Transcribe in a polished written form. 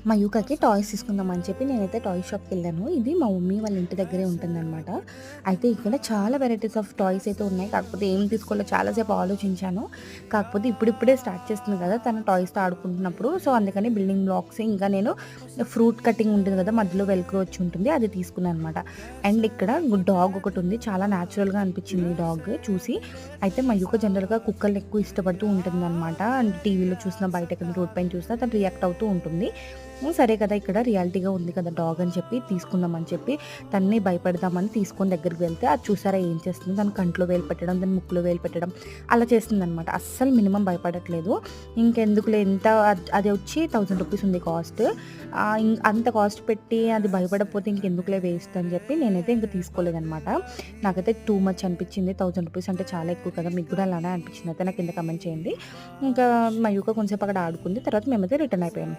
మా యూకాకి టాయ్స్ తీసుకుందామని చెప్పి నేనైతే టాయ్ షాప్‌కెళ్ళాను. ఇది మా మమ్మీ వాళ్ళ ఇంటి దగ్గరే ఉంటుందనమాట. అయితే ఇక్కడ చాలా వెరైటీస్ ఆఫ్ టాయ్స్ అయితే ఉన్నాయి. కాకపోతే ఏం తీసుకోవాలో చాలా సేపు ఆలోచించాను. కాకపోతే ఇప్పుడిప్పుడే స్టార్ట్ చేస్తుంది కదా! తను టాయ్స్‌తో ఆడుకుంటున్నప్పుడు. సో, అందుకని బిల్డింగ్ బ్లాక్స్ ఇంకా నేను ఫ్రూట్ కటింగ్ ఉంటుంది కదా! మధ్యలో వెల్క్రో వచ్చి ఉంటుంది. అది తీసుకున్నాననమాట. అండ్ ఇక్కడ డాగ్ ఒకటుంది. చాలా న్యాచురల్‌గా అనిపించింది ఈ డాగ్ చూసి. అయితే మా యూక జనరల్‌గా కుక్కల్ని ఎక్కువ ఇష్టపడుతూ ఉంటుందనమాట. అండ్ టీవీలో చూసినా, బయట ఎక్కడైనా రోడ్ పైన చూసినా తను రియాక్ట్ అవుతూ ఉంటుంది. సరే కదా! ఇక్కడ రియాలిటీగా ఉంది కదా! డాగ్ అని చెప్పి తీసుకుందామని చెప్పి తనని భయపెడదామని తీసుకొని దగ్గరికి వెళ్తే అది చూసారా ఏం చేస్తుంది? దాని కంట్లో వేలు పెట్టడం, దాని ముక్కులో వేలు పెట్టడం అలా చేస్తుందనమాట. అస్సలు మినిమమ్ భయపడట్లేదు. ఇంకెందుకులే ఎంత అది వచ్చి రూ. 1000 ఉంది కాస్ట్. అంత కాస్ట్ పెట్టి అది భయపడకపోతే ఇంకెందుకులే వేస్ట్ అని చెప్పి నేనైతే ఇంక తీసుకోలేదనమాట. నాకైతే టూ మచ్ అనిపించింది. రూ. 1000 అంటే చాలా ఎక్కువ కదా! మీకు కూడా అలానే అనిపించిందా? అయితే నాకు కింద కామెంట్ చేయండి. ఇంకా మయూక కొంచెంసేపు అక్కడ ఆడుకుంది. తర్వాత మేమైతే రిటర్న్ అయిపోయాము.